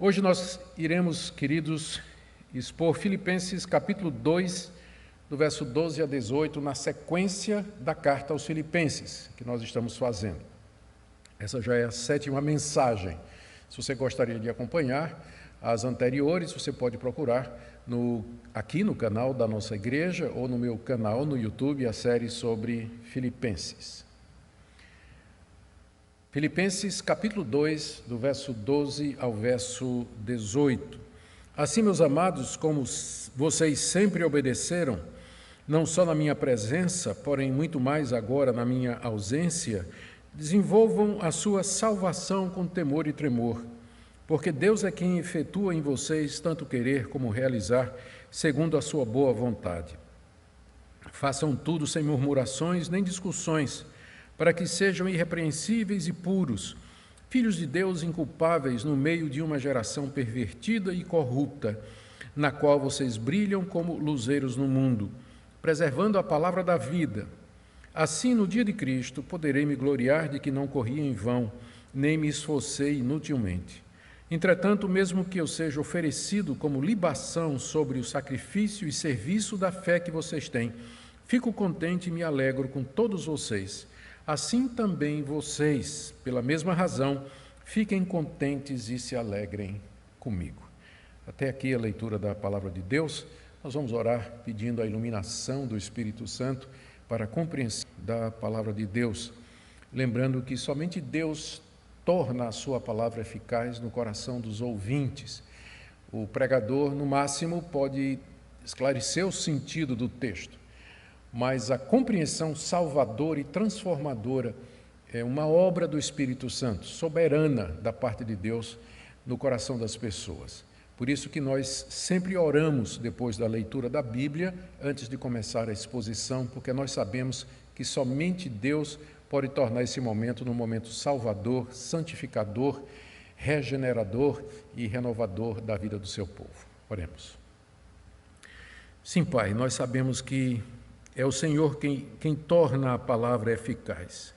Hoje nós iremos, queridos, expor Filipenses capítulo 2, do verso 12 a 18, na sequência da carta aos Filipenses, que nós estamos fazendo. Essa já é a 7ª mensagem. Se você gostaria de acompanhar as anteriores, você pode procurar aqui no canal da nossa igreja ou no meu canal no YouTube, a série sobre Filipenses. Filipenses capítulo 2, do verso 12 ao verso 18. Assim, meus amados, como vocês sempre obedeceram, não só na minha presença, porém muito mais agora na minha ausência, desenvolvam a sua salvação com temor e tremor, porque Deus é quem efetua em vocês tanto querer como realizar, segundo a sua boa vontade. Façam tudo sem murmurações nem discussões, para que sejam irrepreensíveis e puros, filhos de Deus inculpáveis no meio de uma geração pervertida e corrupta, na qual vocês brilham como luzeiros no mundo, preservando a palavra da vida. Assim, no dia de Cristo, poderei me gloriar de que não corri em vão, nem me esforcei inutilmente. Entretanto, mesmo que eu seja oferecido como libação sobre o sacrifício e serviço da fé que vocês têm, fico contente e me alegro com todos vocês. Assim também vocês, pela mesma razão, fiquem contentes e se alegrem comigo. Até aqui a leitura da palavra de Deus. Nós vamos orar pedindo a iluminação do Espírito Santo para a compreensão da palavra de Deus, lembrando que somente Deus torna a sua palavra eficaz no coração dos ouvintes. O pregador, no máximo, pode esclarecer o sentido do texto, mas a compreensão salvadora e transformadora é uma obra do Espírito Santo, soberana da parte de Deus no coração das pessoas. Por isso que nós sempre oramos depois da leitura da Bíblia, antes de começar a exposição, porque nós sabemos que somente Deus pode tornar esse momento num momento salvador, santificador, regenerador e renovador da vida do seu povo. Oremos. Sim, Pai, nós sabemos que é o Senhor quem torna a palavra eficaz.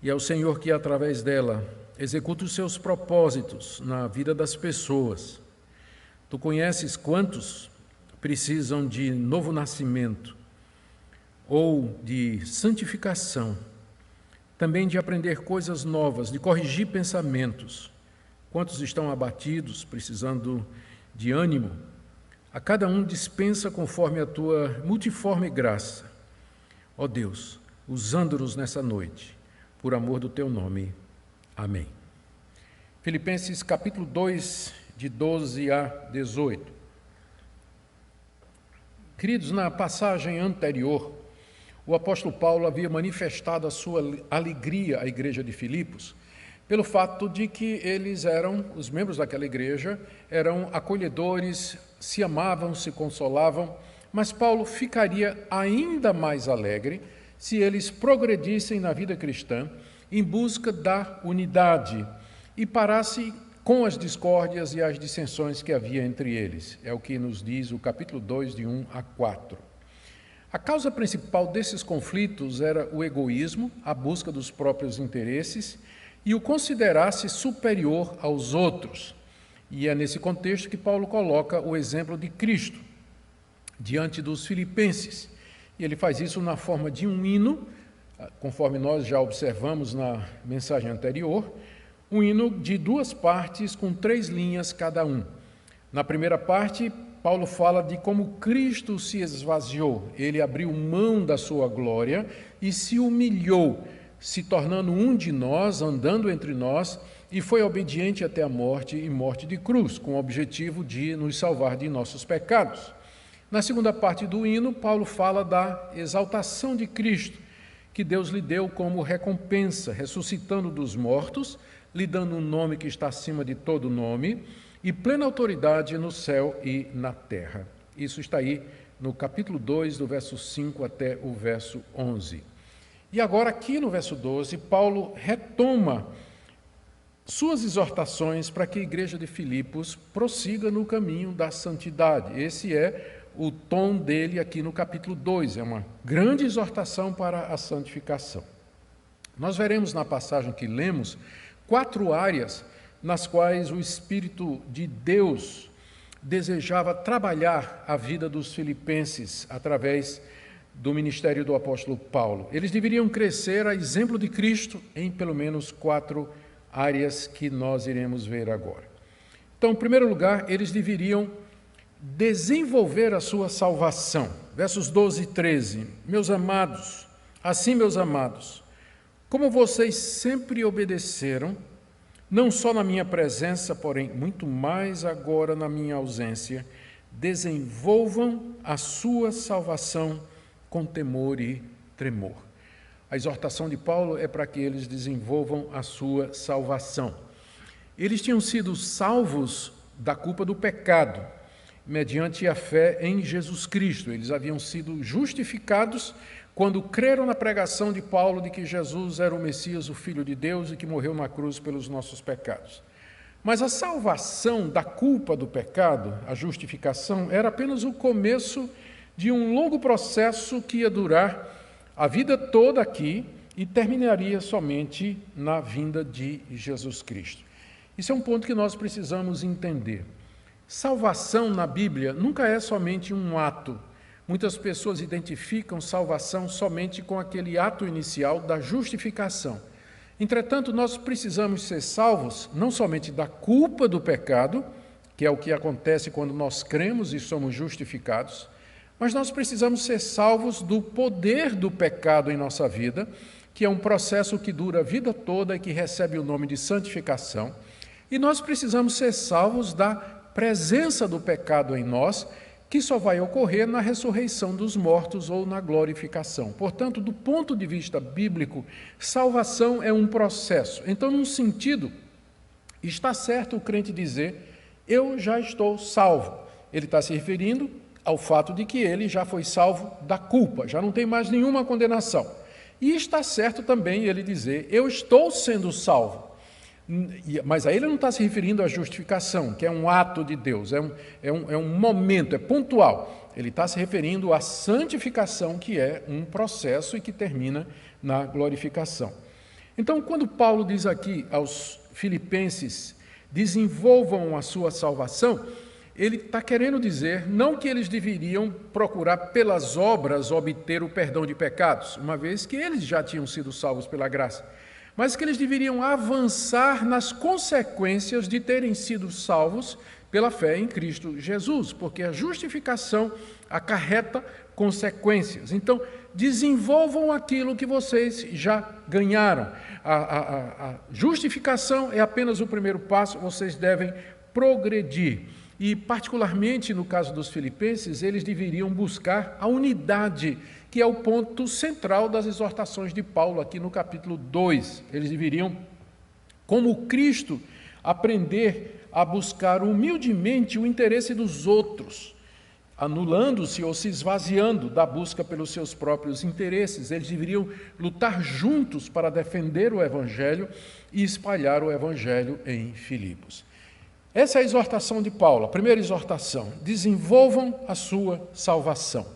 E é o Senhor que, através dela, executa os seus propósitos na vida das pessoas. Tu conheces quantos precisam de novo nascimento ou de santificação, também de aprender coisas novas, de corrigir pensamentos. Quantos estão abatidos, precisando de ânimo? A cada um dispensa conforme a tua multiforme graça. Ó Deus, usando-nos nessa noite, por amor do teu nome. Amém. Filipenses capítulo 2, de 12 a 18. Queridos, na passagem anterior, o apóstolo Paulo havia manifestado a sua alegria à igreja de Filipos, pelo fato de que os membros daquela igreja, eram acolhedores, se amavam, se consolavam, mas Paulo ficaria ainda mais alegre se eles progredissem na vida cristã em busca da unidade e parasse com as discórdias e as dissensões que havia entre eles. É o que nos diz o capítulo 2, de 1 a 4. A causa principal desses conflitos era o egoísmo, a busca dos próprios interesses e o considerar-se superior aos outros. E é nesse contexto que Paulo coloca o exemplo de Cristo diante dos filipenses. E ele faz isso na forma de um hino, conforme nós já observamos na mensagem anterior, um hino de 2 partes com 3 linhas cada um. Na primeira parte, Paulo fala de como Cristo se esvaziou. Ele abriu mão da sua glória e se humilhou, se tornando um de nós, andando entre nós, e foi obediente até a morte e morte de cruz, com o objetivo de nos salvar de nossos pecados. Na segunda parte do hino, Paulo fala da exaltação de Cristo, que Deus lhe deu como recompensa, ressuscitando dos mortos, lhe dando um nome que está acima de todo nome, e plena autoridade no céu e na terra. Isso está aí no capítulo 2, do verso 5 até o verso 11. E agora, aqui no verso 12, Paulo retoma suas exortações para que a igreja de Filipos prossiga no caminho da santidade. Esse é o tom dele aqui no capítulo 2, é uma grande exortação para a santificação. Nós veremos na passagem que lemos 4 áreas nas quais o Espírito de Deus desejava trabalhar a vida dos filipenses através do ministério do apóstolo Paulo. Eles deveriam crescer a exemplo de Cristo em pelo menos 4 áreas que nós iremos ver agora. Então, em primeiro lugar, eles deveriam desenvolver a sua salvação. Versos 12 e 13. Meus amados, assim, meus amados, como vocês sempre obedeceram, não só na minha presença, porém muito mais agora na minha ausência, desenvolvam a sua salvação com temor e tremor. A exortação de Paulo é para que eles desenvolvam a sua salvação. Eles tinham sido salvos da culpa do pecado, mediante a fé em Jesus Cristo. Eles haviam sido justificados quando creram na pregação de Paulo de que Jesus era o Messias, o Filho de Deus, e que morreu na cruz pelos nossos pecados. Mas a salvação da culpa do pecado, a justificação, era apenas o começo de um longo processo que ia durar a vida toda aqui e terminaria somente na vinda de Jesus Cristo. Isso é um ponto que nós precisamos entender. Salvação na Bíblia nunca é somente um ato. Muitas pessoas identificam salvação somente com aquele ato inicial da justificação. Entretanto, nós precisamos ser salvos não somente da culpa do pecado, que é o que acontece quando nós cremos e somos justificados, mas nós precisamos ser salvos do poder do pecado em nossa vida, que é um processo que dura a vida toda e que recebe o nome de santificação. E nós precisamos ser salvos da presença do pecado em nós, que só vai ocorrer na ressurreição dos mortos ou na glorificação. Portanto, do ponto de vista bíblico, salvação é um processo. Então, num sentido, está certo o crente dizer, eu já estou salvo. Ele está se referindo ao fato de que ele já foi salvo da culpa, já não tem mais nenhuma condenação. E está certo também ele dizer, eu estou sendo salvo. Mas aí ele não está se referindo à justificação, que é um ato de Deus, é um momento, é pontual. Ele está se referindo à santificação, que é um processo e que termina na glorificação. Então, quando Paulo diz aqui aos filipenses, desenvolvam a sua salvação, ele está querendo dizer não que eles deveriam procurar pelas obras obter o perdão de pecados, uma vez que eles já tinham sido salvos pela graça, mas que eles deveriam avançar nas consequências de terem sido salvos pela fé em Cristo Jesus, porque a justificação acarreta consequências. Então, desenvolvam aquilo que vocês já ganharam. A justificação é apenas o primeiro passo, vocês devem progredir. E, particularmente no caso dos filipenses, eles deveriam buscar a unidade, que é o ponto central das exortações de Paulo aqui no capítulo 2. Eles deveriam, como Cristo, aprender a buscar humildemente o interesse dos outros, anulando-se ou se esvaziando da busca pelos seus próprios interesses. Eles deveriam lutar juntos para defender o Evangelho e espalhar o Evangelho em Filipos. Essa é a exortação de Paulo, a primeira exortação. Desenvolvam a sua salvação.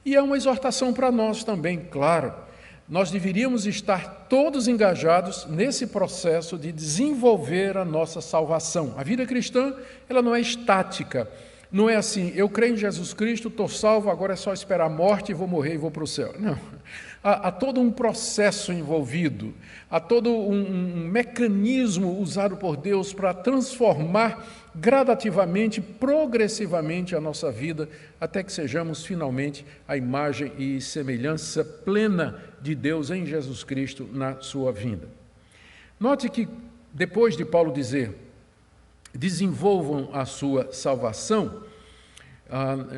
E é uma exortação para nós também, claro. Nós deveríamos estar todos engajados nesse processo de desenvolver a nossa salvação. A vida cristã, ela não é estática. Não é assim, eu creio em Jesus Cristo, estou salvo, agora é só esperar a morte e vou morrer e vou para o céu. Não. Há todo um processo envolvido, há todo um mecanismo usado por Deus para transformar gradativamente, progressivamente a nossa vida, até que sejamos finalmente a imagem e semelhança plena de Deus em Jesus Cristo na sua vinda. Note que depois de Paulo dizer, desenvolvam a sua salvação,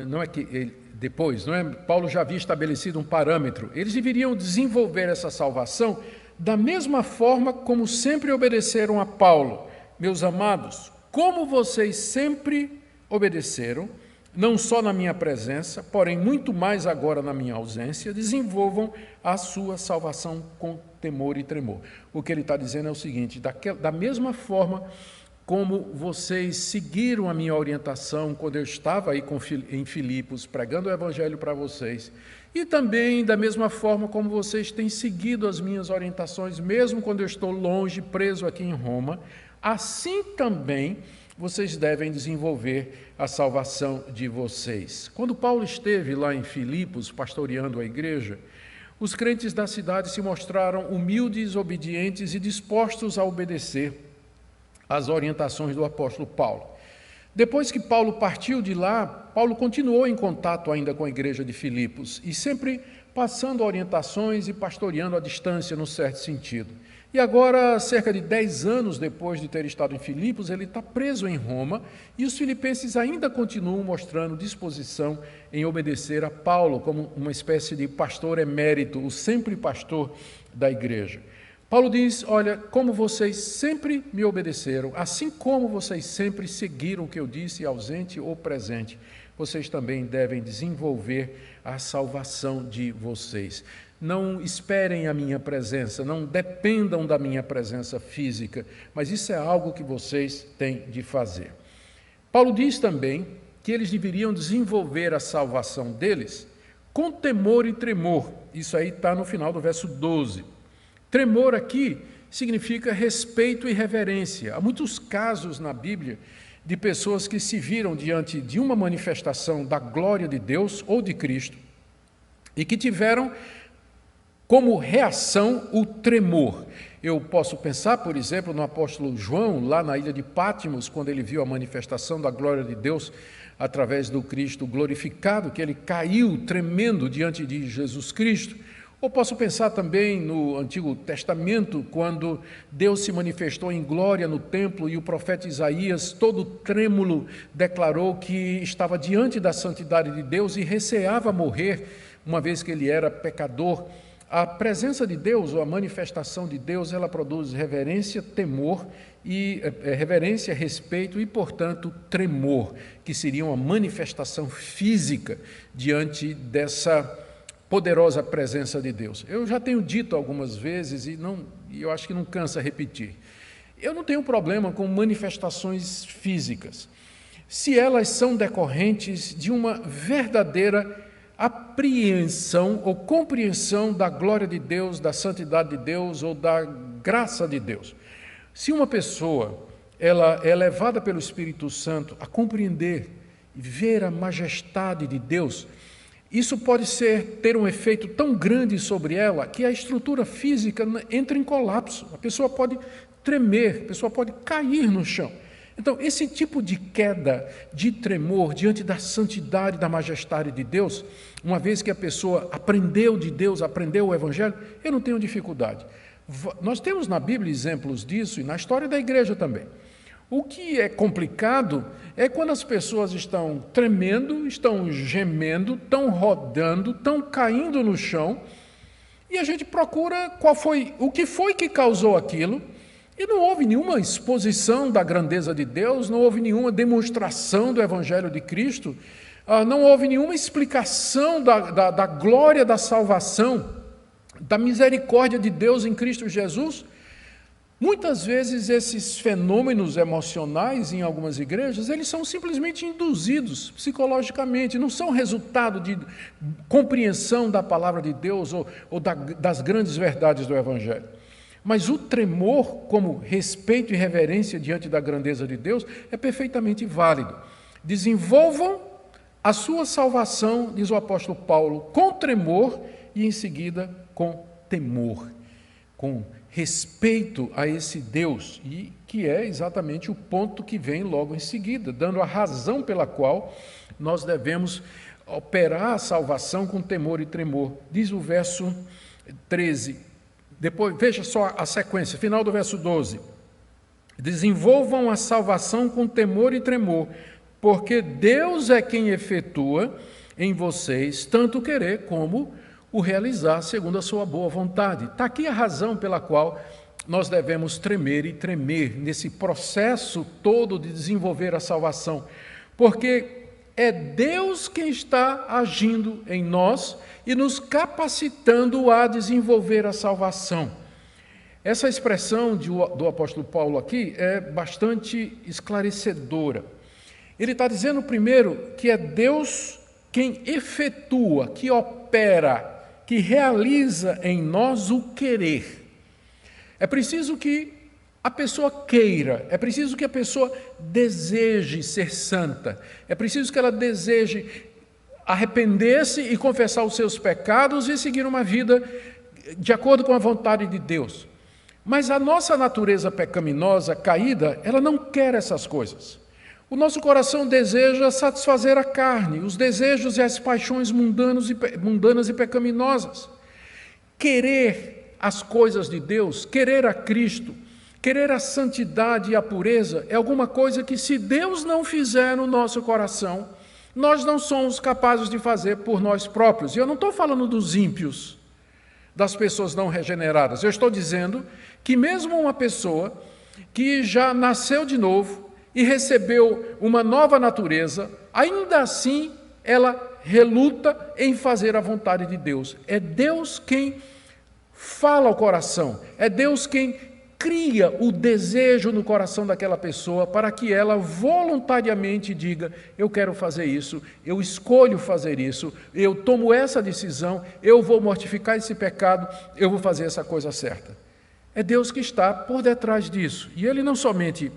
não é que ele, depois, não é? Paulo já havia estabelecido um parâmetro. Eles deveriam desenvolver essa salvação da mesma forma como sempre obedeceram a Paulo. Meus amados, como vocês sempre obedeceram, não só na minha presença, porém muito mais agora na minha ausência, desenvolvam a sua salvação com temor e tremor. O que ele está dizendo é o seguinte, da mesma forma como vocês seguiram a minha orientação quando eu estava aí em Filipos, pregando o Evangelho para vocês, e também da mesma forma como vocês têm seguido as minhas orientações, mesmo quando eu estou longe, preso aqui em Roma, assim também vocês devem desenvolver a salvação de vocês. Quando Paulo esteve lá em Filipos, pastoreando a igreja, os crentes da cidade se mostraram humildes, obedientes e dispostos a obedecer às orientações do apóstolo Paulo. Depois que Paulo partiu de lá, Paulo continuou em contato ainda com a igreja de Filipos e sempre passando orientações e pastoreando à distância, no certo sentido. E agora, cerca de 10 anos depois de ter estado em Filipos, ele está preso em Roma e os filipenses ainda continuam mostrando disposição em obedecer a Paulo como uma espécie de pastor emérito, o sempre pastor da igreja. Paulo diz, olha, como vocês sempre me obedeceram, assim como vocês sempre seguiram o que eu disse, ausente ou presente, vocês também devem desenvolver a salvação de vocês. Não esperem a minha presença, não dependam da minha presença física, mas isso é algo que vocês têm de fazer. Paulo diz também que eles deveriam desenvolver a salvação deles com temor e tremor. Isso aí está no final do verso 12. Tremor aqui significa respeito e reverência. Há muitos casos na Bíblia de pessoas que se viram diante de uma manifestação da glória de Deus ou de Cristo e que tiveram como reação o tremor. Eu posso pensar, por exemplo, no apóstolo João, lá na ilha de Patmos, quando ele viu a manifestação da glória de Deus através do Cristo glorificado, que ele caiu tremendo diante de Jesus Cristo. Ou posso pensar também no Antigo Testamento, quando Deus se manifestou em glória no templo e o profeta Isaías, todo trêmulo, declarou que estava diante da santidade de Deus e receava morrer, uma vez que ele era pecador. A presença de Deus, ou a manifestação de Deus, ela produz reverência, temor, reverência, respeito e, portanto, tremor, que seria uma manifestação física diante dessa poderosa presença de Deus. Eu já tenho dito algumas vezes e eu acho que não cansa repetir. Eu não tenho problema com manifestações físicas, se elas são decorrentes de uma verdadeira apreensão ou compreensão da glória de Deus, da santidade de Deus ou da graça de Deus. Se uma pessoa ela é levada pelo Espírito Santo a compreender e ver a majestade de Deus, isso pode ter um efeito tão grande sobre ela que a estrutura física entra em colapso. A pessoa pode tremer, a pessoa pode cair no chão. Então, esse tipo de queda, de tremor diante da santidade, da majestade de Deus, uma vez que a pessoa aprendeu de Deus, aprendeu o Evangelho, eu não tenho dificuldade. Nós temos na Bíblia exemplos disso e na história da igreja também. O que é complicado é quando as pessoas estão tremendo, estão gemendo, estão rodando, estão caindo no chão, e a gente procura o que foi que causou aquilo, e não houve nenhuma exposição da grandeza de Deus, não houve nenhuma demonstração do Evangelho de Cristo, não houve nenhuma explicação da glória da salvação, da misericórdia de Deus em Cristo Jesus. Muitas vezes esses fenômenos emocionais em algumas igrejas, eles são simplesmente induzidos psicologicamente, não são resultado de compreensão da palavra de Deus ou das grandes verdades do Evangelho. Mas o tremor, como respeito e reverência diante da grandeza de Deus, é perfeitamente válido. Desenvolvam a sua salvação, diz o apóstolo Paulo, com tremor e em seguida com temor, com respeito a esse Deus, e que é exatamente o ponto que vem logo em seguida, dando a razão pela qual nós devemos operar a salvação com temor e tremor. Diz o verso 13, depois, veja só a sequência, final do verso 12. Desenvolvam a salvação com temor e tremor, porque Deus é quem efetua em vocês tanto querer como o realizar segundo a sua boa vontade. Está aqui a razão pela qual nós devemos tremer e tremer nesse processo todo de desenvolver a salvação, porque é Deus quem está agindo em nós e nos capacitando a desenvolver a salvação. Essa expressão do apóstolo Paulo aqui é bastante esclarecedora. Ele está dizendo primeiro que é Deus quem efetua, que opera, que realiza em nós o querer. É preciso que a pessoa queira, é preciso que a pessoa deseje ser santa, é preciso que ela deseje arrepender-se e confessar os seus pecados e seguir uma vida de acordo com a vontade de Deus. Mas a nossa natureza pecaminosa, caída, ela não quer essas coisas. O nosso coração deseja satisfazer a carne, os desejos e as paixões mundanas e pecaminosas. Querer as coisas de Deus, querer a Cristo, querer a santidade e a pureza é alguma coisa que, se Deus não fizer no nosso coração, nós não somos capazes de fazer por nós próprios. E eu não estou falando dos ímpios, das pessoas não regeneradas. Eu estou dizendo que mesmo uma pessoa que já nasceu de novo e recebeu uma nova natureza, ainda assim ela reluta em fazer a vontade de Deus. É Deus quem fala ao coração, é Deus quem cria o desejo no coração daquela pessoa para que ela voluntariamente diga: eu quero fazer isso, eu escolho fazer isso, eu tomo essa decisão, eu vou mortificar esse pecado, eu vou fazer essa coisa certa. É Deus que está por detrás disso. E Ele não somente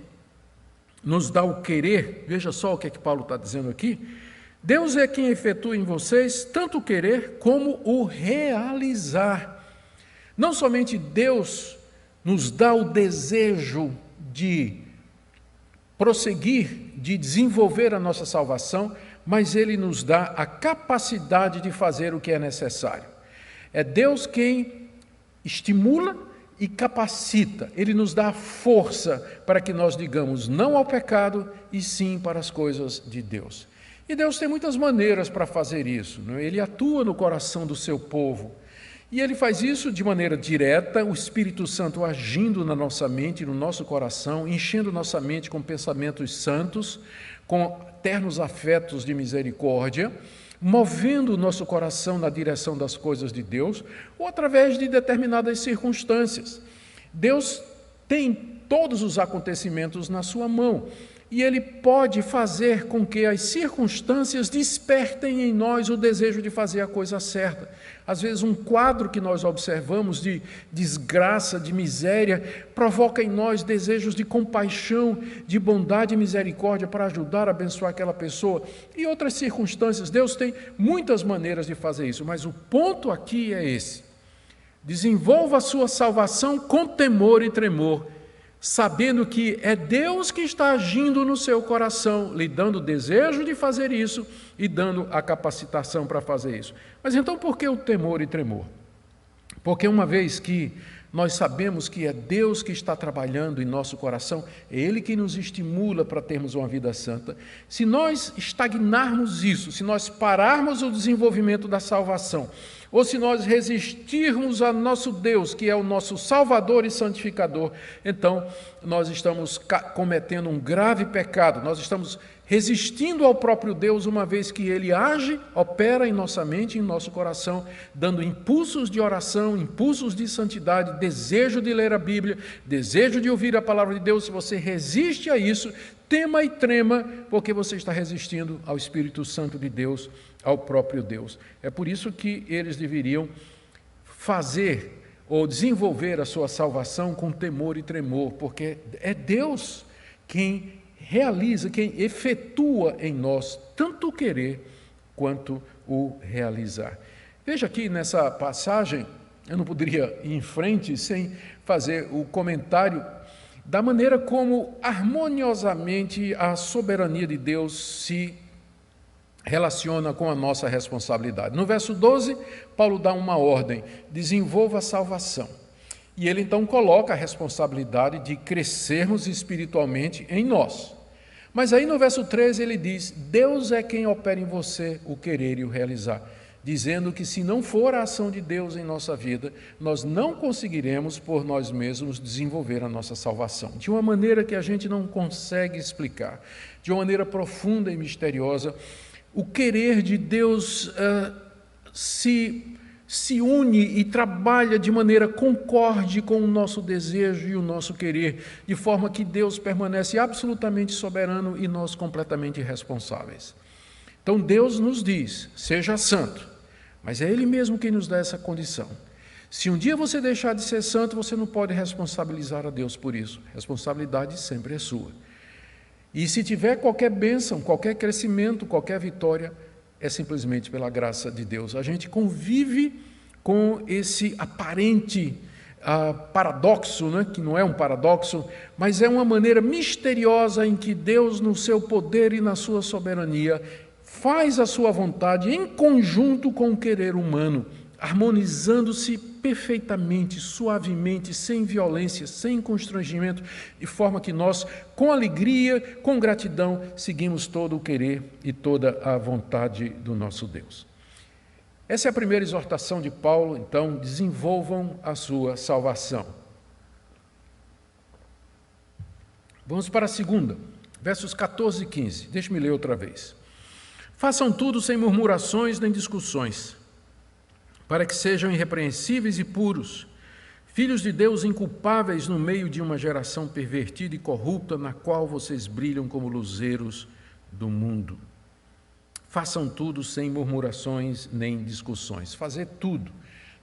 nos dá o querer, veja só o que é que Paulo está dizendo aqui, Deus é quem efetua em vocês tanto o querer como o realizar. Não somente Deus nos dá o desejo de prosseguir, de desenvolver a nossa salvação, mas Ele nos dá a capacidade de fazer o que é necessário. É Deus quem estimula e capacita, Ele nos dá força para que nós digamos não ao pecado e sim para as coisas de Deus. E Deus tem muitas maneiras para fazer isso, não é? Ele atua no coração do seu povo. E Ele faz isso de maneira direta, o Espírito Santo agindo na nossa mente, no nosso coração, enchendo nossa mente com pensamentos santos, com ternos afetos de misericórdia, movendo o nosso coração na direção das coisas de Deus, ou através de determinadas circunstâncias. Deus tem todos os acontecimentos na sua mão, e Ele pode fazer com que as circunstâncias despertem em nós o desejo de fazer a coisa certa. Às vezes um quadro que nós observamos de desgraça, de miséria, provoca em nós desejos de compaixão, de bondade e misericórdia para ajudar a abençoar aquela pessoa. E outras circunstâncias, Deus tem muitas maneiras de fazer isso, mas o ponto aqui é esse: desenvolva a sua salvação com temor e tremor, sabendo que é Deus que está agindo no seu coração, lhe dando o desejo de fazer isso e dando a capacitação para fazer isso. Mas então por que o temor e tremor? Porque uma vez que nós sabemos que é Deus que está trabalhando em nosso coração, é Ele que nos estimula para termos uma vida santa, se nós estagnarmos isso, se nós pararmos o desenvolvimento da salvação, ou se nós resistirmos a nosso Deus, que é o nosso Salvador e Santificador, então nós estamos cometendo um grave pecado, nós estamos resistindo ao próprio Deus, uma vez que Ele age, opera em nossa mente, em nosso coração, dando impulsos de oração, impulsos de santidade, desejo de ler a Bíblia, desejo de ouvir a palavra de Deus. Se você resiste a isso, tema e trema, porque você está resistindo ao Espírito Santo de Deus, ao próprio Deus. É por isso que eles deveriam fazer ou desenvolver a sua salvação com temor e tremor, porque é Deus quem realiza, quem efetua em nós tanto o querer quanto o realizar. Veja aqui nessa passagem, eu não poderia ir em frente sem fazer o comentário da maneira como harmoniosamente a soberania de Deus se relaciona com a nossa responsabilidade. No verso 12, Paulo dá uma ordem: desenvolva a salvação. E ele então coloca a responsabilidade de crescermos espiritualmente em nós. Mas aí no verso 13 ele diz: Deus é quem opera em você o querer e o realizar, dizendo que se não for a ação de Deus em nossa vida, nós não conseguiremos por nós mesmos desenvolver a nossa salvação. De uma maneira que a gente não consegue explicar, de uma maneira profunda e misteriosa, o querer de Deus se se une e trabalha de maneira concorde com o nosso desejo e o nosso querer, de forma que Deus permanece absolutamente soberano e nós completamente responsáveis. Então Deus nos diz, seja santo, mas é Ele mesmo quem nos dá essa condição. Se um dia você deixar de ser santo, você não pode responsabilizar a Deus por isso. A responsabilidade sempre é sua. E se tiver qualquer bênção, qualquer crescimento, qualquer vitória, é simplesmente pela graça de Deus. A gente convive com esse aparente paradoxo, né? Que não é um paradoxo, mas é uma maneira misteriosa em que Deus, no seu poder e na sua soberania, faz a sua vontade em conjunto com o querer humano, harmonizando-se perfeitamente, suavemente, sem violência, sem constrangimento, de forma que nós, com alegria, com gratidão, seguimos todo o querer e toda a vontade do nosso Deus. Essa é a primeira exortação de Paulo, então, desenvolvam a sua salvação. Vamos para a segunda, versos 14 e 15. Deixe-me ler outra vez. Façam tudo sem murmurações nem discussões, para que sejam irrepreensíveis e puros, filhos de Deus inculpáveis no meio de uma geração pervertida e corrupta, na qual vocês brilham como luzeiros do mundo. Façam tudo sem murmurações nem discussões. Fazer tudo.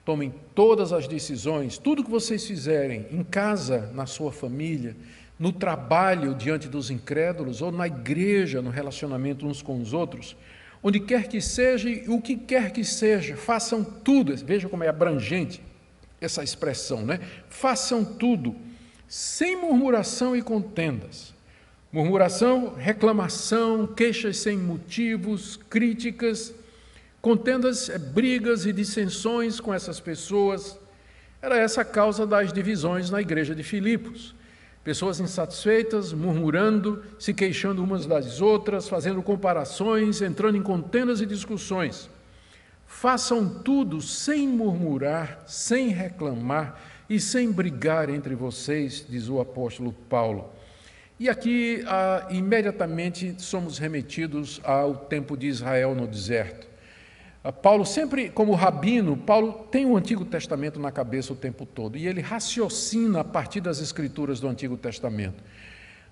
Tomem todas as decisões, tudo que vocês fizerem, em casa, na sua família, no trabalho diante dos incrédulos, ou na igreja, no relacionamento uns com os outros, onde quer que seja e o que quer que seja, façam tudo. Veja como é abrangente essa expressão, né? Façam tudo, sem murmuração e contendas. Murmuração, reclamação, queixas sem motivos, críticas, contendas, brigas e dissensões com essas pessoas. Era essa a causa das divisões na igreja de Filipos. Pessoas insatisfeitas, murmurando, se queixando umas das outras, fazendo comparações, entrando em contendas e discussões. Façam tudo sem murmurar, sem reclamar e sem brigar entre vocês, diz o apóstolo Paulo. E aqui, imediatamente, somos remetidos ao tempo de Israel no deserto. Paulo sempre, como rabino, Paulo tem o Antigo Testamento na cabeça o tempo todo, e ele raciocina a partir das Escrituras do Antigo Testamento.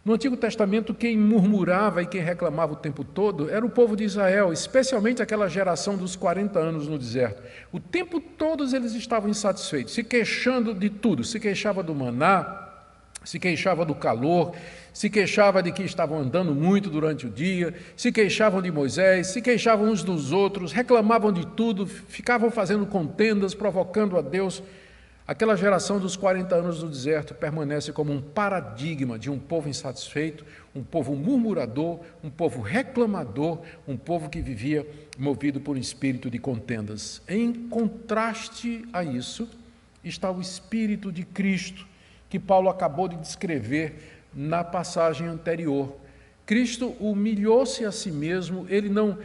No Antigo Testamento, quem murmurava e quem reclamava o tempo todo era o povo de Israel, especialmente aquela geração dos 40 anos no deserto. O tempo todo eles estavam insatisfeitos, se queixando de tudo, se queixava do maná, se queixava do calor, se queixava de que estavam andando muito durante o dia, se queixavam de Moisés, se queixavam uns dos outros, reclamavam de tudo, ficavam fazendo contendas, provocando a Deus. Aquela geração dos 40 anos do deserto permanece como um paradigma de um povo insatisfeito, um povo murmurador, um povo reclamador, um povo que vivia movido por um espírito de contendas. Em contraste a isso está o Espírito de Cristo, que Paulo acabou de descrever na passagem anterior. Cristo humilhou-se a si mesmo, ele não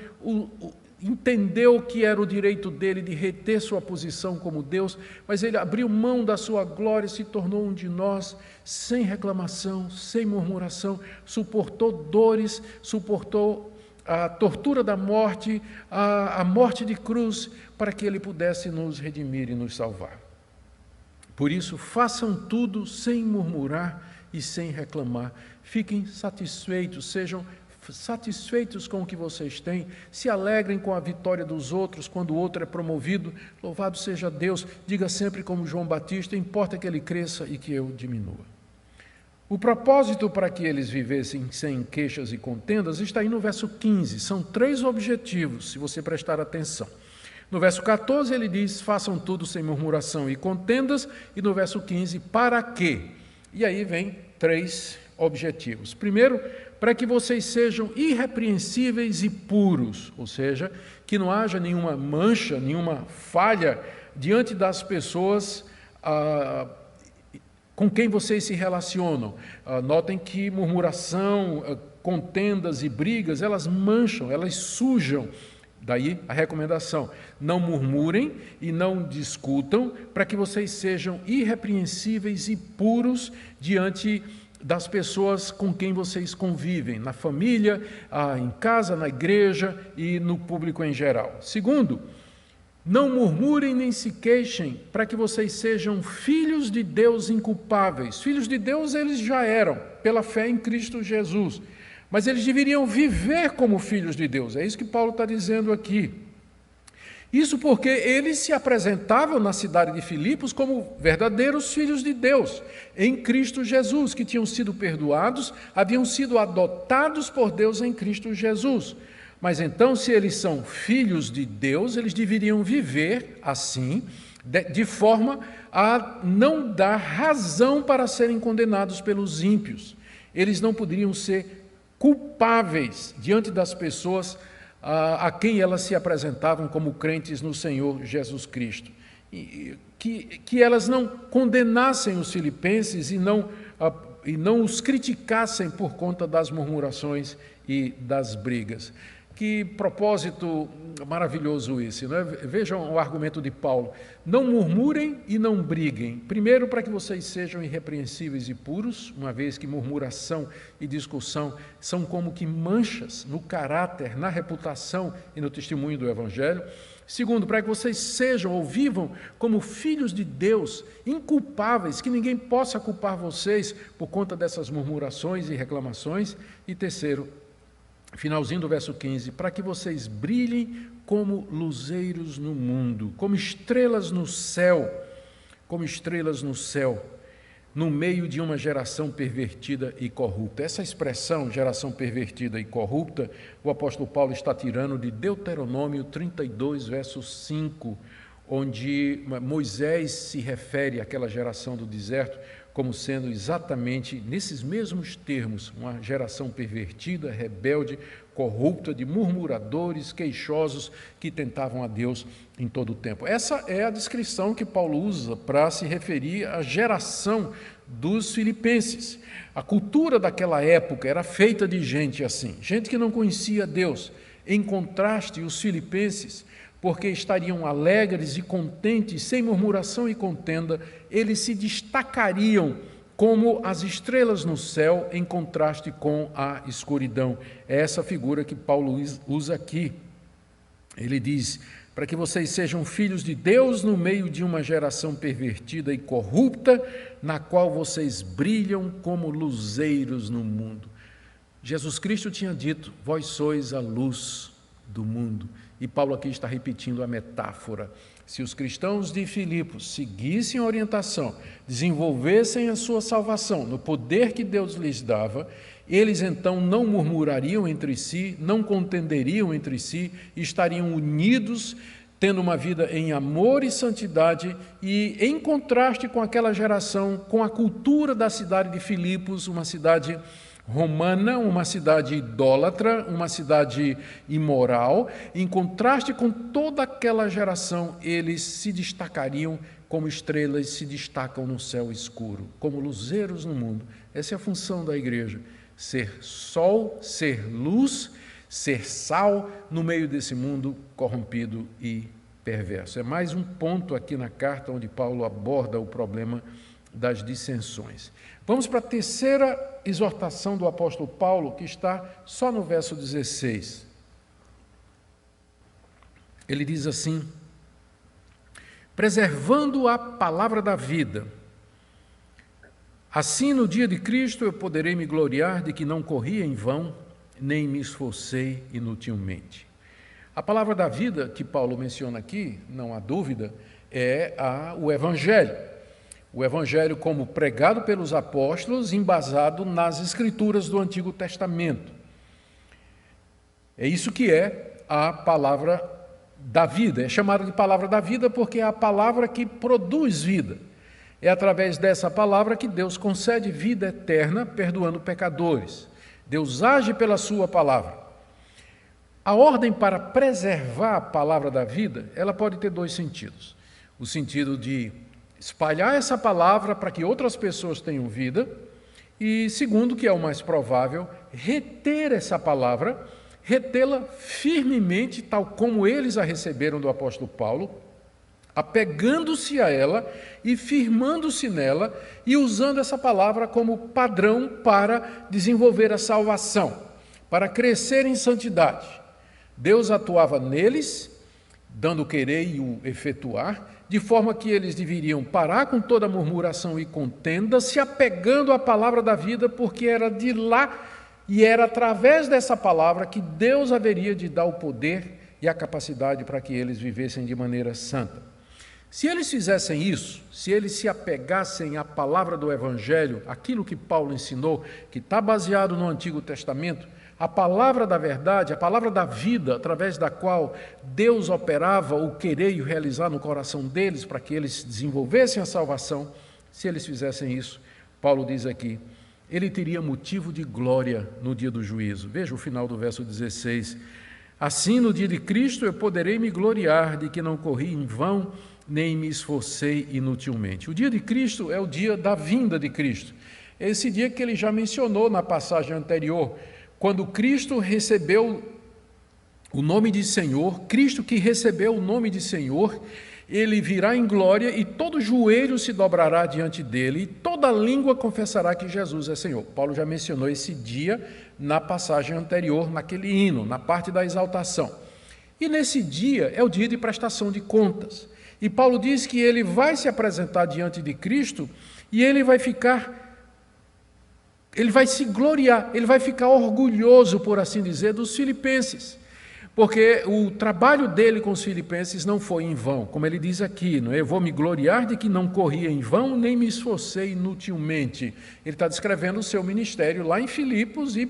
entendeu que era o direito dele de reter sua posição como Deus, mas ele abriu mão da sua glória e se tornou um de nós, sem reclamação, sem murmuração, suportou dores, suportou a tortura da morte, a morte de cruz, para que ele pudesse nos redimir e nos salvar. Por isso, façam tudo sem murmurar e sem reclamar. Fiquem satisfeitos, sejam satisfeitos com o que vocês têm, se alegrem com a vitória dos outros quando o outro é promovido. Louvado seja Deus, diga sempre como João Batista, importa que ele cresça e que eu diminua. O propósito para que eles vivessem sem queixas e contendas está aí no verso 15. São 3 objetivos, se você prestar atenção. No verso 14 ele diz, façam tudo sem murmuração e contendas, e no verso 15, para quê? E aí vem 3 objetivos. Primeiro, para que vocês sejam irrepreensíveis e puros, ou seja, que não haja nenhuma mancha, nenhuma falha diante das pessoas com quem vocês se relacionam. Notem que murmuração, contendas e brigas, elas mancham, elas sujam. Daí a recomendação, não murmurem e não discutam, para que vocês sejam irrepreensíveis e puros diante das pessoas com quem vocês convivem, na família, em casa, na igreja e no público em geral. Segundo, Não murmurem nem se queixem, para que vocês sejam filhos de Deus inculpáveis. Filhos de Deus eles já eram, pela fé em Cristo Jesus. Mas eles deveriam viver como filhos de Deus. É isso que Paulo está dizendo aqui. Isso porque eles se apresentavam na cidade de Filipos como verdadeiros filhos de Deus, em Cristo Jesus, que tinham sido perdoados, haviam sido adotados por Deus em Cristo Jesus. Mas então, se eles são filhos de Deus, eles deveriam viver assim, de forma a não dar razão para serem condenados pelos ímpios. Eles não poderiam ser culpáveis diante das pessoas a quem elas se apresentavam como crentes no Senhor Jesus Cristo. Que elas não condenassem os filipenses e não os criticassem por conta das murmurações e das brigas. Que propósito maravilhoso esse, não é? Vejam o argumento de Paulo. Não murmurem e não briguem. Primeiro, para que vocês sejam irrepreensíveis e puros, uma vez que murmuração e discussão são como que manchas no caráter, na reputação e no testemunho do Evangelho. Segundo, para que vocês sejam ou vivam como filhos de Deus, inculpáveis, que ninguém possa culpar vocês por conta dessas murmurações e reclamações. E terceiro, finalzinho do verso 15, para que vocês brilhem como luzeiros no mundo, como estrelas no céu, no meio de uma geração pervertida e corrupta. Essa expressão, geração pervertida e corrupta, o apóstolo Paulo está tirando de Deuteronômio 32, verso 5, onde Moisés se refere àquela geração do deserto como sendo exatamente nesses mesmos termos, uma geração pervertida, rebelde, corrupta, de murmuradores, queixosos, que tentavam a Deus em todo o tempo. Essa é a descrição que Paulo usa para se referir à geração dos filipenses. A cultura daquela época era feita de gente assim, gente que não conhecia Deus. Em contraste, os filipenses, porque estariam alegres e contentes, sem murmuração e contenda, eles se destacariam como as estrelas no céu, em contraste com a escuridão. É essa figura que Paulo usa aqui. Ele diz, para que vocês sejam filhos de Deus no meio de uma geração pervertida e corrupta, na qual vocês brilham como luzeiros no mundo. Jesus Cristo tinha dito, vós sois a luz do mundo. E Paulo aqui está repetindo a metáfora. Se os cristãos de Filipos seguissem a orientação, desenvolvessem a sua salvação no poder que Deus lhes dava, eles então não murmurariam entre si, não contenderiam entre si, estariam unidos, tendo uma vida em amor e santidade, e em contraste com aquela geração, com a cultura da cidade de Filipos, uma cidade romana, uma cidade idólatra, uma cidade imoral. Em contraste com toda aquela geração, eles se destacariam como estrelas se destacam no céu escuro, como luzeiros no mundo. Essa é a função da igreja, ser sol, ser luz, ser sal no meio desse mundo corrompido e perverso. É mais um ponto aqui na carta onde Paulo aborda o problema das dissensões. Vamos para a terceira exortação do apóstolo Paulo, que está só no verso 16. Ele diz assim, preservando a palavra da vida, assim no dia de Cristo eu poderei me gloriar de que não corri em vão, nem me esforcei inutilmente. A palavra da vida que Paulo menciona aqui, não há dúvida, é o Evangelho. O Evangelho como pregado pelos apóstolos, embasado nas Escrituras do Antigo Testamento. É isso que é a palavra da vida. É chamada de palavra da vida porque é a palavra que produz vida. É através dessa palavra que Deus concede vida eterna, perdoando pecadores. Deus age pela sua palavra. A ordem para preservar a palavra da vida, ela pode ter dois sentidos. O sentido de espalhar essa palavra para que outras pessoas tenham vida e, segundo, que é o mais provável, reter essa palavra, retê-la firmemente, tal como eles a receberam do apóstolo Paulo, apegando-se a ela e firmando-se nela e usando essa palavra como padrão para desenvolver a salvação, para crescer em santidade. Deus atuava neles dando querer e o efetuar, de forma que eles deveriam parar com toda murmuração e contenda, se apegando à palavra da vida, porque era de lá e era através dessa palavra que Deus haveria de dar o poder e a capacidade para que eles vivessem de maneira santa. Se eles fizessem isso, se eles se apegassem à palavra do Evangelho, aquilo que Paulo ensinou, que está baseado no Antigo Testamento, a palavra da verdade, a palavra da vida, através da qual Deus operava o querer e o realizar no coração deles, para que eles desenvolvessem a salvação, se eles fizessem isso, Paulo diz aqui, ele teria motivo de glória no dia do juízo. Veja o final do verso 16. Assim, no dia de Cristo, eu poderei me gloriar de que não corri em vão, nem me esforcei inutilmente. O dia de Cristo é o dia da vinda de Cristo. É esse dia que ele já mencionou na passagem anterior, quando Cristo recebeu o nome de Senhor, Cristo que recebeu o nome de Senhor, ele virá em glória e todo joelho se dobrará diante dele e toda língua confessará que Jesus é Senhor. Paulo já mencionou esse dia na passagem anterior, naquele hino, na parte da exaltação. E nesse dia é o dia de prestação de contas. E Paulo diz que ele vai se apresentar diante de Cristo e ele vai se gloriar, ele vai ficar orgulhoso, por assim dizer, dos filipenses. Porque o trabalho dele com os filipenses não foi em vão, como ele diz aqui, não é? Eu vou me gloriar de que não corri em vão, nem me esforcei inutilmente. Ele está descrevendo o seu ministério lá em Filipos e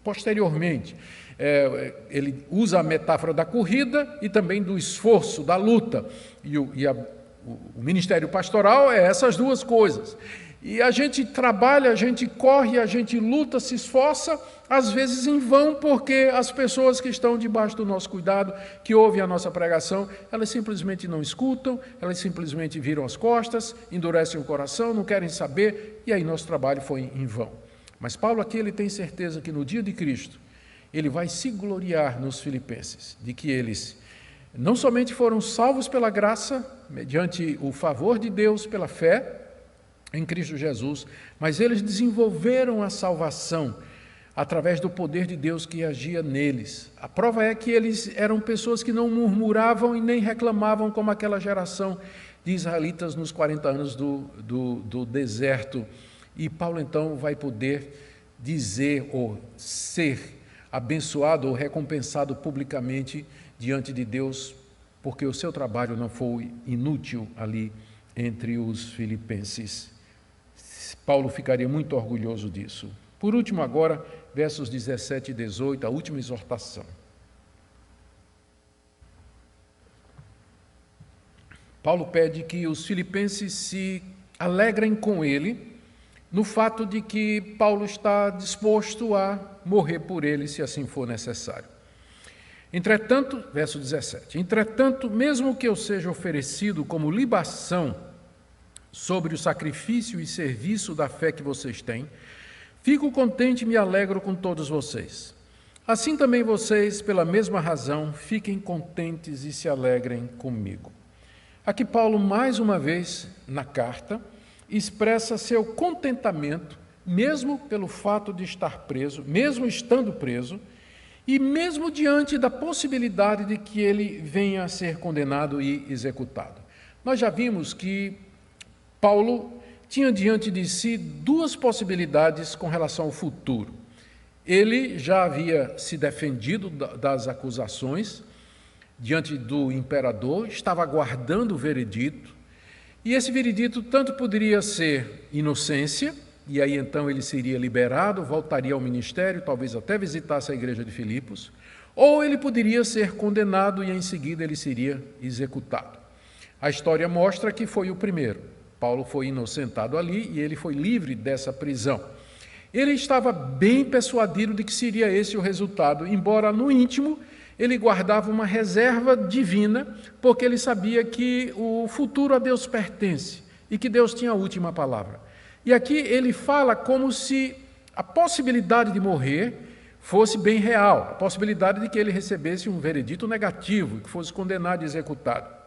posteriormente. Ele usa a metáfora da corrida e também do esforço, da luta. O ministério pastoral é essas duas coisas. E a gente trabalha, a gente corre, a gente luta, se esforça, às vezes em vão, porque as pessoas que estão debaixo do nosso cuidado, que ouvem a nossa pregação, elas simplesmente não escutam, elas simplesmente viram as costas, endurecem o coração, não querem saber, e aí nosso trabalho foi em vão. Mas Paulo aqui ele tem certeza que no dia de Cristo, ele vai se gloriar nos filipenses, de que eles não somente foram salvos pela graça, mediante o favor de Deus, pela fé, em Cristo Jesus, mas eles desenvolveram a salvação através do poder de Deus que agia neles. A prova é que eles eram pessoas que não murmuravam e nem reclamavam como aquela geração de israelitas nos 40 anos do deserto. E Paulo então vai poder dizer ou ser abençoado ou recompensado publicamente diante de Deus, porque o seu trabalho não foi inútil ali entre os filipenses. Paulo ficaria muito orgulhoso disso. Por último, agora, versos 17 e 18, a última exortação. Paulo pede que os filipenses se alegrem com ele no fato de que Paulo está disposto a morrer por ele, se assim for necessário. Entretanto, verso 17, entretanto, mesmo que eu seja oferecido como libação sobre o sacrifício e serviço da fé que vocês têm, fico contente e me alegro com todos vocês. Assim também vocês, pela mesma razão, fiquem contentes e se alegrem comigo. Aqui Paulo, mais uma vez, na carta, expressa seu contentamento, mesmo pelo fato de estar preso, mesmo estando preso, e mesmo diante da possibilidade de que ele venha a ser condenado e executado. Nós já vimos que Paulo tinha diante de si duas possibilidades com relação ao futuro. Ele já havia se defendido das acusações diante do imperador, estava aguardando o veredito, e esse veredito tanto poderia ser inocência, e aí então ele seria liberado, voltaria ao ministério, talvez até visitasse a igreja de Filipos, ou ele poderia ser condenado e em seguida ele seria executado. A história mostra que foi o primeiro. Paulo foi inocentado ali e ele foi livre dessa prisão. Ele estava bem persuadido de que seria esse o resultado, embora no íntimo ele guardava uma reserva divina, porque ele sabia que o futuro a Deus pertence e que Deus tinha a última palavra. E aqui ele fala como se a possibilidade de morrer fosse bem real, a possibilidade de que ele recebesse um veredito negativo, que fosse condenado e executado.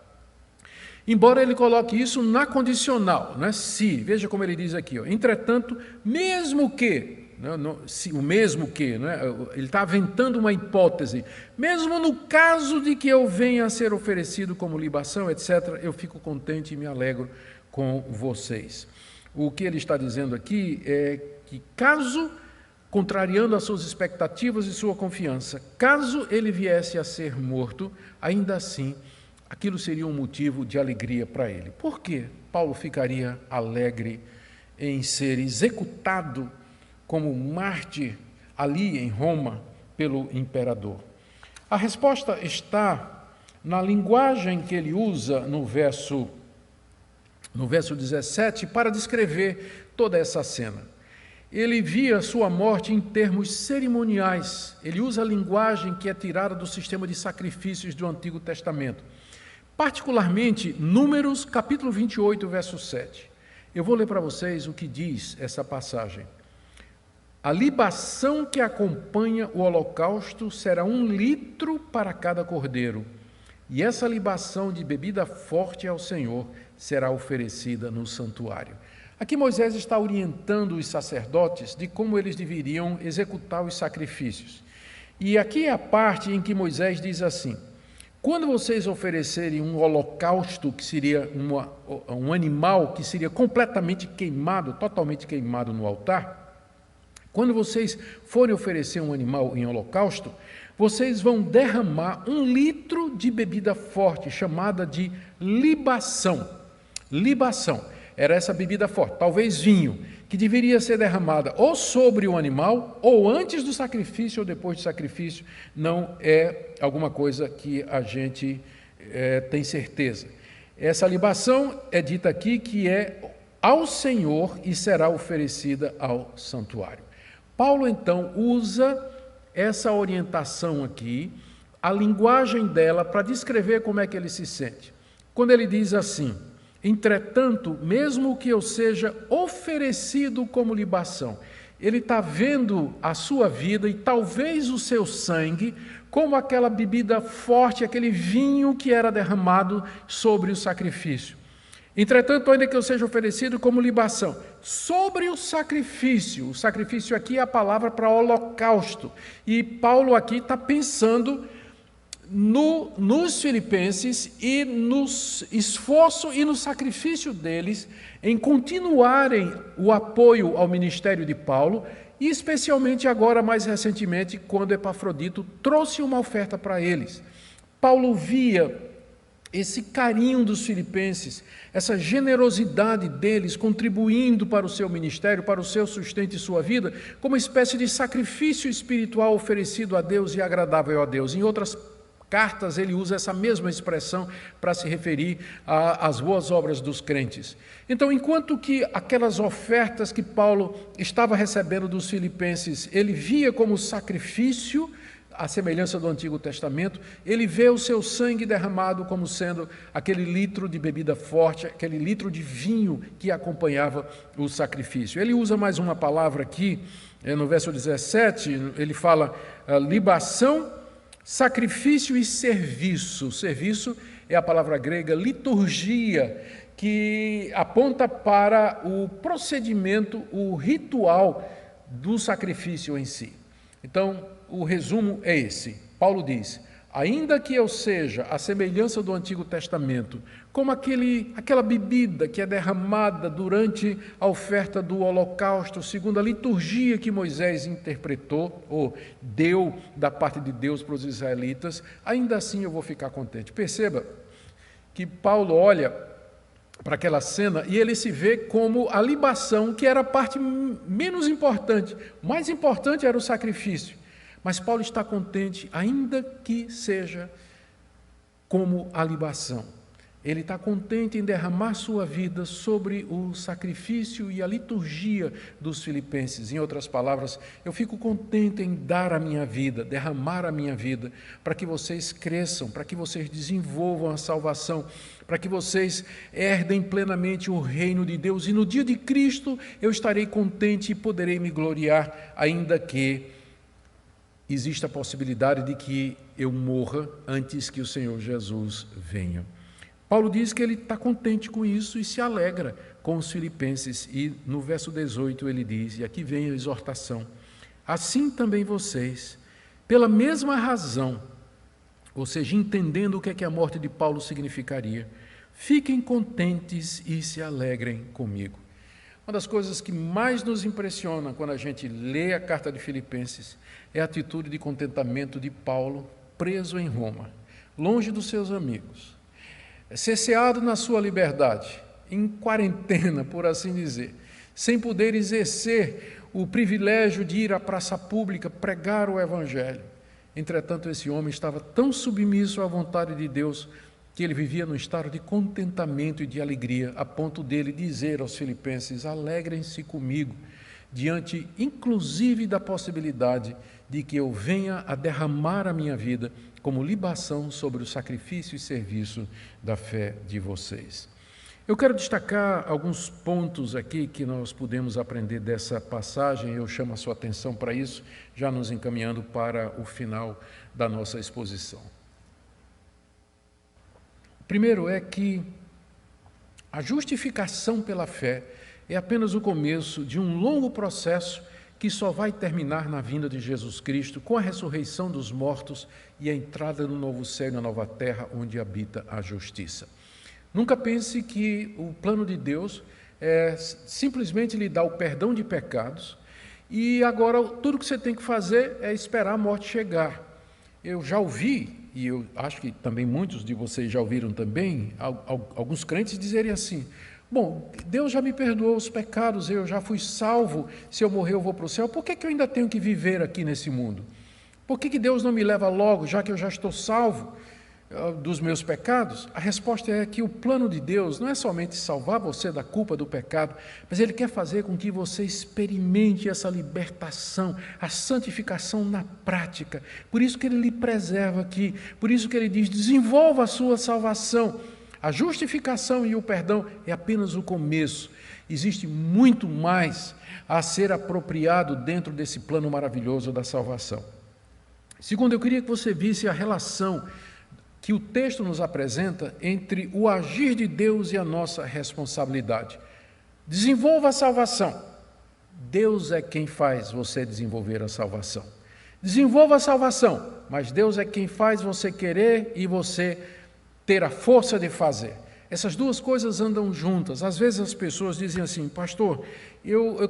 Embora ele coloque isso na condicional, né? Se, veja como ele diz aqui, ó, entretanto, mesmo que, o mesmo que, né? Ele está aventando uma hipótese, mesmo no caso de que eu venha a ser oferecido como libação, etc., eu fico contente e me alegro com vocês. O que ele está dizendo aqui é que caso, contrariando as suas expectativas e sua confiança, caso ele viesse a ser morto, ainda assim, aquilo seria um motivo de alegria para ele. Por que Paulo ficaria alegre em ser executado como mártir ali em Roma pelo imperador? A resposta está na linguagem que ele usa no verso 17 para descrever toda essa cena. Ele via sua morte em termos cerimoniais. Ele usa a linguagem que é tirada do sistema de sacrifícios do Antigo Testamento. Particularmente, Números, capítulo 28, verso 7. Eu vou ler para vocês o que diz essa passagem. A libação que acompanha o holocausto será 1 litro para cada cordeiro, e essa libação de bebida forte ao Senhor será oferecida no santuário. Aqui Moisés está orientando os sacerdotes de como eles deveriam executar os sacrifícios. E aqui é a parte em que Moisés diz assim: quando vocês oferecerem um holocausto, que seria um animal que seria completamente queimado, totalmente queimado no altar, quando vocês forem oferecer um animal em holocausto, vocês vão derramar 1 litro de bebida forte, chamada de libação. Libação era essa bebida forte, talvez vinho, que deveria ser derramada ou sobre o animal, ou antes do sacrifício, ou depois do sacrifício. Não é alguma coisa que a gente tem certeza. Essa libação é dita aqui que é ao Senhor e será oferecida ao santuário. Paulo, então, usa essa orientação aqui, a linguagem dela, para descrever como é que ele se sente. Quando ele diz assim: entretanto, mesmo que eu seja oferecido como libação, ele está vendo a sua vida e talvez o seu sangue como aquela bebida forte, aquele vinho que era derramado sobre o sacrifício. Entretanto, ainda que eu seja oferecido como libação, sobre o sacrifício aqui é a palavra para holocausto, e Paulo aqui está pensando nos filipenses e no esforço e no sacrifício deles em continuarem o apoio ao ministério de Paulo, e especialmente agora, mais recentemente, quando Epafrodito trouxe uma oferta para eles. Paulo via esse carinho dos filipenses, essa generosidade deles contribuindo para o seu ministério, para o seu sustento e sua vida, como uma espécie de sacrifício espiritual oferecido a Deus e agradável a Deus. Em outras cartas ele usa essa mesma expressão para se referir às boas obras dos crentes. Então, enquanto que aquelas ofertas que Paulo estava recebendo dos filipenses, ele via como sacrifício, à semelhança do Antigo Testamento, ele vê o seu sangue derramado como sendo aquele litro de bebida forte, aquele litro de vinho que acompanhava o sacrifício. Ele usa mais uma palavra aqui, no verso 17, ele fala libação, sacrifício e serviço. Serviço é a palavra grega liturgia, que aponta para o procedimento, o ritual do sacrifício em si. Então, o resumo é esse. Paulo diz: ainda que eu seja a semelhança do Antigo Testamento, como aquela bebida que é derramada durante a oferta do holocausto, segundo a liturgia que Moisés interpretou, ou deu da parte de Deus para os israelitas, ainda assim eu vou ficar contente. Perceba que Paulo olha para aquela cena e ele se vê como a libação, que era a parte menos importante. O mais importante era o sacrifício. Mas Paulo está contente, ainda que seja como a libação. Ele está contente em derramar sua vida sobre o sacrifício e a liturgia dos filipenses. Em outras palavras, eu fico contente em dar a minha vida, derramar a minha vida, para que vocês cresçam, para que vocês desenvolvam a salvação, para que vocês herdem plenamente o reino de Deus. E no dia de Cristo eu estarei contente e poderei me gloriar, ainda que existe a possibilidade de que eu morra antes que o Senhor Jesus venha. Paulo diz que ele está contente com isso e se alegra com os filipenses. E no verso 18 ele diz, e aqui vem a exortação, assim também vocês, pela mesma razão, ou seja, entendendo o que é a morte de Paulo significaria, fiquem contentes e se alegrem comigo. Uma das coisas que mais nos impressiona quando a gente lê a carta de Filipenses é a atitude de contentamento de Paulo, preso em Roma, longe dos seus amigos, cerceado na sua liberdade, em quarentena, por assim dizer, sem poder exercer o privilégio de ir à praça pública pregar o Evangelho. Entretanto, esse homem estava tão submisso à vontade de Deus que ele vivia num estado de contentamento e de alegria, a ponto dele dizer aos filipenses, alegrem-se comigo, diante inclusive da possibilidade de que eu venha a derramar a minha vida como libação sobre o sacrifício e serviço da fé de vocês. Eu quero destacar alguns pontos aqui que nós podemos aprender dessa passagem, eu chamo a sua atenção para isso, já nos encaminhando para o final da nossa exposição. O primeiro é que a justificação pela fé é apenas o começo de um longo processo que só vai terminar na vinda de Jesus Cristo, com a ressurreição dos mortos e a entrada no novo céu e na nova terra, onde habita a justiça. Nunca pense que o plano de Deus é simplesmente lhe dar o perdão de pecados e agora tudo que você tem que fazer é esperar a morte chegar. Eu já ouvi, e eu acho que também muitos de vocês já ouviram também, alguns crentes dizerem assim, bom, Deus já me perdoou os pecados, eu já fui salvo, se eu morrer eu vou para o céu, por que eu ainda tenho que viver aqui nesse mundo? Por que Deus não me leva logo, já que eu já estou salvo dos meus pecados? A resposta é que o plano de Deus não é somente salvar você da culpa do pecado, mas Ele quer fazer com que você experimente essa libertação, a santificação na prática. Por isso que Ele lhe preserva aqui, por isso que Ele diz, desenvolva a sua salvação. A justificação e o perdão é apenas o começo. Existe muito mais a ser apropriado dentro desse plano maravilhoso da salvação. Segundo, eu queria que você visse a relação que o texto nos apresenta entre o agir de Deus e a nossa responsabilidade. Desenvolva a salvação. Deus é quem faz você desenvolver a salvação. Desenvolva a salvação, mas Deus é quem faz você querer e você ter a força de fazer. Essas duas coisas andam juntas. Às vezes as pessoas dizem assim, pastor,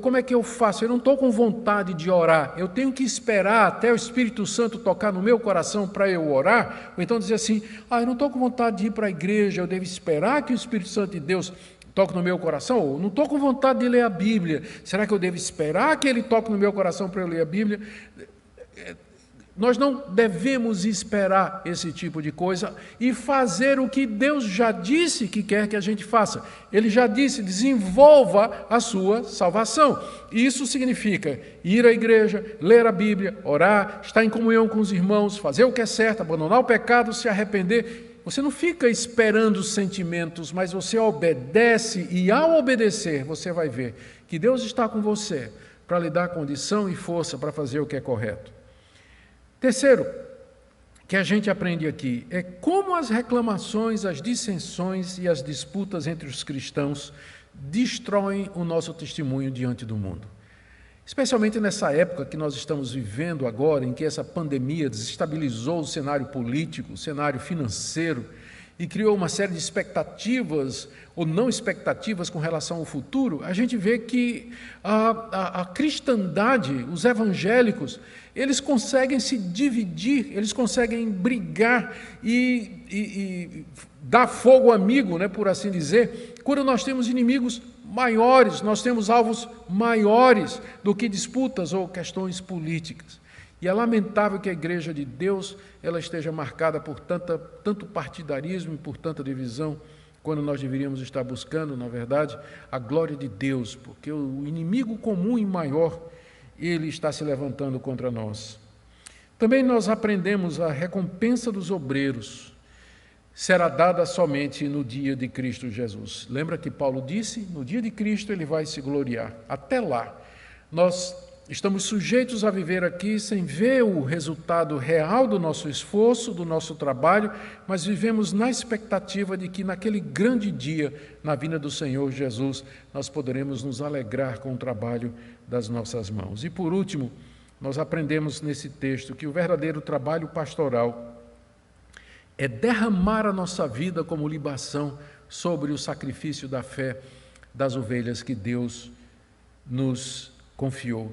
como é que eu faço? Eu não estou com vontade de orar, eu tenho que esperar até o Espírito Santo tocar no meu coração para eu orar? Ou então dizer assim, eu não estou com vontade de ir para a igreja, eu devo esperar que o Espírito Santo de Deus toque no meu coração? Ou não estou com vontade de ler a Bíblia, será que eu devo esperar que Ele toque no meu coração para eu ler a Bíblia? Nós não devemos esperar esse tipo de coisa e fazer o que Deus já disse que quer que a gente faça. Ele já disse, desenvolva a sua salvação. Isso significa ir à igreja, ler a Bíblia, orar, estar em comunhão com os irmãos, fazer o que é certo, abandonar o pecado, se arrepender. Você não fica esperando os sentimentos, mas você obedece e ao obedecer você vai ver que Deus está com você para lhe dar condição e força para fazer o que é correto. Terceiro, que a gente aprende aqui, é como as reclamações, as dissensões e as disputas entre os cristãos destroem o nosso testemunho diante do mundo. Especialmente nessa época que nós estamos vivendo agora, em que essa pandemia desestabilizou o cenário político, o cenário financeiro, e criou uma série de expectativas ou não expectativas com relação ao futuro, a gente vê que a cristandade, os evangélicos, eles conseguem se dividir, eles conseguem brigar e dar fogo amigo, né, por assim dizer, quando nós temos inimigos maiores, nós temos alvos maiores do que disputas ou questões políticas. E é lamentável que a Igreja de Deus ela esteja marcada por tanto partidarismo e por tanta divisão, quando nós deveríamos estar buscando, na verdade, a glória de Deus, porque o inimigo comum e maior, ele está se levantando contra nós. Também nós aprendemos a recompensa dos obreiros será dada somente no dia de Cristo Jesus. Lembra que Paulo disse, no dia de Cristo ele vai se gloriar. Até lá, nós Estamos sujeitos a viver aqui sem ver o resultado real do nosso esforço, do nosso trabalho, mas vivemos na expectativa de que naquele grande dia, na vinda do Senhor Jesus, nós poderemos nos alegrar com o trabalho das nossas mãos. E por último, nós aprendemos nesse texto que o verdadeiro trabalho pastoral é derramar a nossa vida como libação sobre o sacrifício da fé das ovelhas que Deus nos confiou.